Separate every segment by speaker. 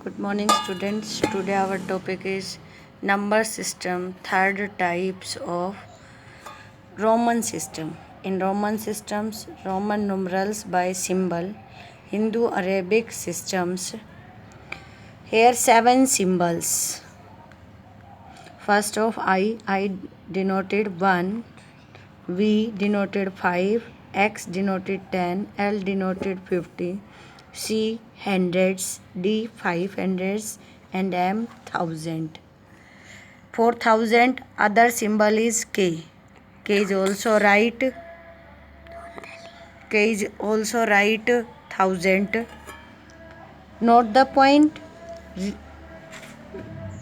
Speaker 1: Good morning, students. Today our topic is number system, third types of Roman system. In Roman systems, Roman numerals by symbol, Hindu Arabic systems. Here 7 symbols. First of I denoted 1, V denoted 5, X denoted 10, L denoted 50, C hundreds, D 500s, and M 1000. 4000 other symbol is K. K is also right. K is also right 1000. Note the point.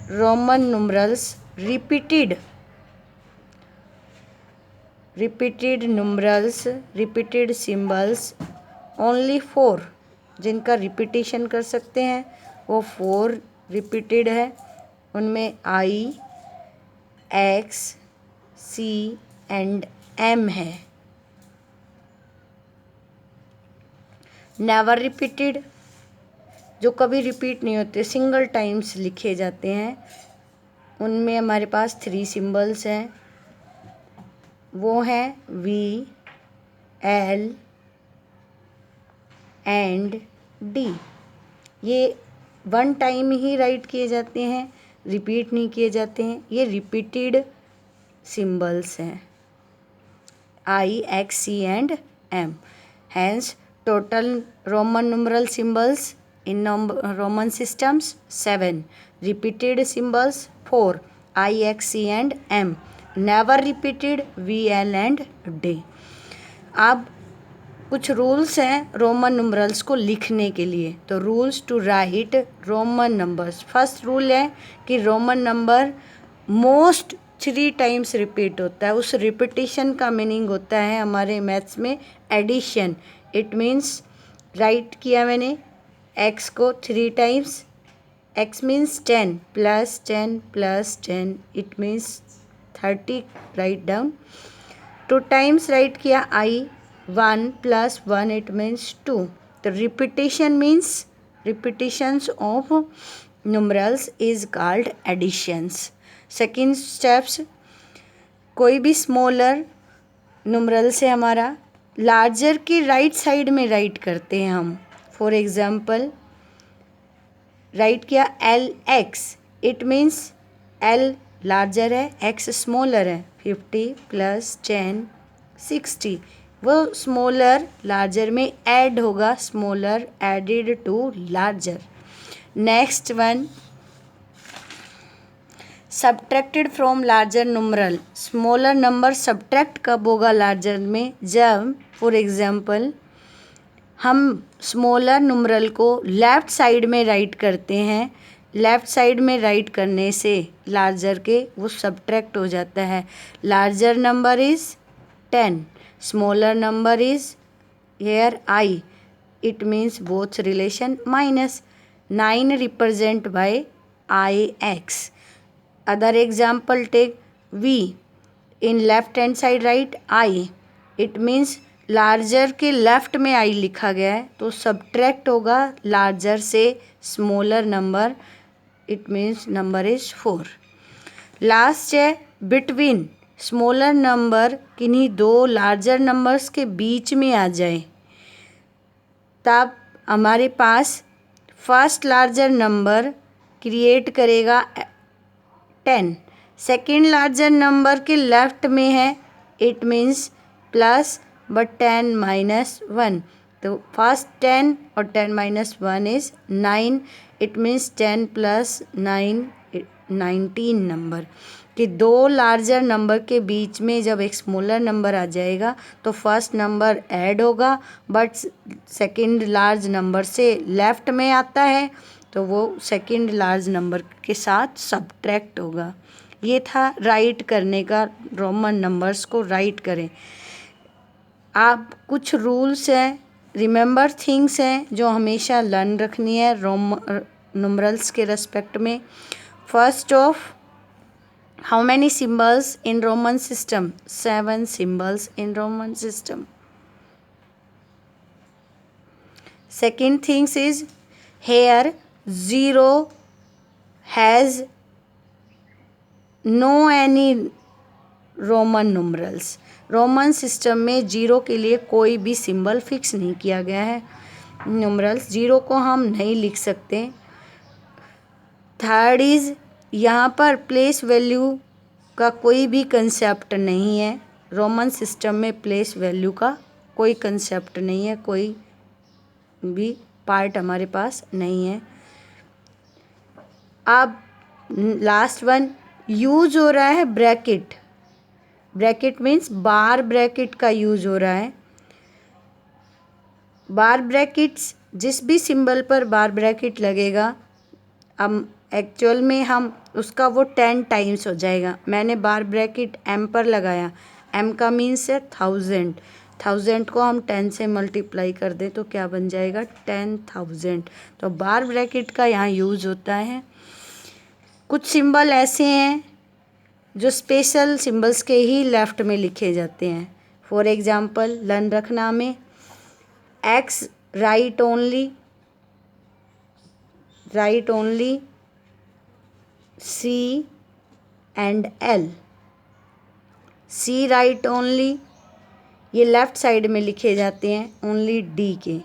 Speaker 1: Roman numerals repeated numerals, repeated symbols only 4 जिनका repetition कर सकते हैं वो 4 repeated है. उनमें I, X, C and M है. Never repeated जो कभी रिपीट नहीं होते, सिंगल टाइम्स लिखे जाते हैं, उनमें हमारे पास 3 सिंबल्स हैं. वो हैं V, L एंड D. ये 1 टाइम ही राइट किए जाते हैं, रिपीट नहीं किए जाते हैं. ये रिपीटेड सिंबल्स हैं I, X, C and M. Hence total Roman numeral symbols in Roman systems 7. Repeated symbols 4 I, X, C and M. Never repeated V, L and D. अब कुछ रूल्स हैं रोमन नुमरल्स को लिखने के लिए. तो rules to write Roman numbers. First rule है कि Roman number most 3 times repeat होता है. उस रिपीटिशन का मीनिंग होता है हमारे मैथ्स में एडिशन. इट मीन्स राइट किया मैंने x को 3 times. x means 10 plus 10 plus 10 it means 30. Right down. 2 times right किया I 1 प्लस 1 इट मीन्स 2. तो repetition means repetitions of numerals is called additions. Second steps, कोई भी smaller नुमरल से हमारा larger की राइट साइड में राइट करते हैं हम. फॉर एग्जाम्पल राइट किया LX, it means L larger है, X स्मॉलर है. 50 प्लस 10 60. वो स्मॉलर लार्जर में ऐड होगा, smaller added to larger. Next one, subtracted from larger numeral. Smaller number subtract कब होगा लार्जर में? जब फॉर एग्जाम्पल हम स्मॉलर नुमरल को लेफ़्ट साइड में राइट करते हैं. लेफ़्ट साइड में राइट करने से लार्जर के वो सब्ट्रैक्ट हो जाता है. Larger number is 10, smaller number is here I. It means both relation minus. 9 represent by IX. Other example take V. In left hand side write I. It means larger के left में I लिखा गया है तो subtract होगा larger से smaller number. It means number is 4. Last है between. Smaller number किन्हीं 2 लार्जर नंबर्स के बीच में आ जाए तब हमारे पास फर्स्ट लार्जर नंबर क्रिएट करेगा 10. सेकेंड लार्जर नंबर के लेफ्ट में है, it means plus but 10 minus 1. तो फर्स्ट 10 और 10 minus 1 is 9. It means 10 plus 9 19 number. कि 2 लार्जर नंबर के बीच में जब एक स्मॉलर नंबर आ जाएगा तो फर्स्ट नंबर ऐड होगा बट सेकेंड लार्ज नंबर से लेफ्ट में आता है तो वो सेकेंड लार्ज नंबर के साथ सब्ट्रैक्ट होगा. ये था राइट करने का. रोमन नंबर्स को राइट करें. आप कुछ रूल्स हैं, रिमेंबर थिंग्स हैं जो हमेशा लर्न रखनी है नुमरल्स के रेस्पेक्ट में. First of, how many symbols in Roman system? 7 symbols in Roman system. Second things is here zero has no any Roman numerals. Roman system में जीरो के लिए कोई भी सिंबल फिक्स नहीं किया गया है। नुमरल्स जीरो को हम नहीं लिख सकते। थर्ड इज, यहाँ पर प्लेस वैल्यू का कोई भी कंसेप्ट नहीं है। रोमन सिस्टम में प्लेस वैल्यू का कोई कंसेप्ट नहीं है, कोई भी पार्ट हमारे पास नहीं है। अब लास्ट वन, यूज हो रहा है ब्रैकेट। ब्रैकेट मीन्स बार ब्रैकेट का यूज हो रहा है। बार ब्रैकेट्स, जिस भी सिंबल पर बार ब्रैकेट लगेगा, अब एक्चुअल में हम उसका वो 10 टाइम्स हो जाएगा। मैंने बार ब्रैकेट m पर लगाया, m का मीन्स है 1000। 1000 को हम 10 से मल्टीप्लाई कर दें तो क्या बन जाएगा, 10,000। तो बार ब्रैकेट का यहाँ यूज होता है। कुछ सिंबल ऐसे हैं जो स्पेशल सिंबल्स के ही लेफ्ट में लिखे जाते हैं। फॉर एग्जाम्पल, लर्न रखना में x right only C and L, C right only, ये लेफ्ट साइड में लिखे जाते हैं ओनली D के,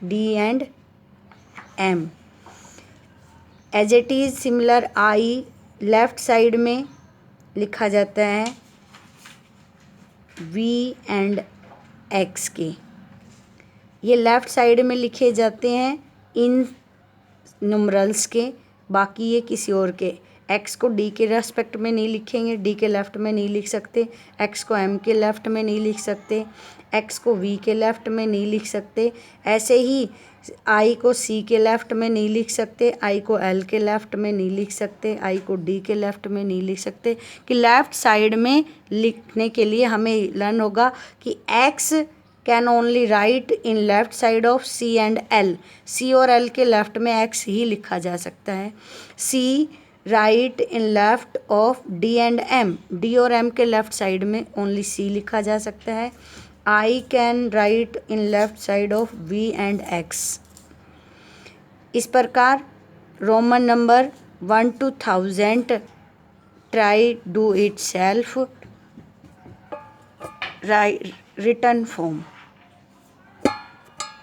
Speaker 1: D and M। As it is similar I left side में लिखा जाता है V एंड X के, ये लेफ्ट साइड में लिखे जाते हैं इन नुमरल्स के, बाकी ये किसी और के। x को d के रेस्पेक्ट में नहीं लिखेंगे, d के लेफ्ट में नहीं लिख सकते। x को m के लेफ्ट में नहीं लिख सकते, x को v के लेफ्ट में नहीं लिख सकते। ऐसे ही i को c के लेफ्ट में नहीं लिख सकते, i को l के लेफ्ट में नहीं लिख सकते, i को d के लेफ्ट में नहीं लिख सकते। कि लेफ्ट साइड में लिखने के लिए हमें लर्न होगा कि x can only right in left side of C and L। C और L के लेफ्ट में x ही लिखा जा सकता है। C right in left of D and M, D और M के लेफ्ट साइड में ओनली C लिखा जा सकता है। I can write in left side of V and X। इस प्रकार Roman number 1 to 1000 try do it self, written form।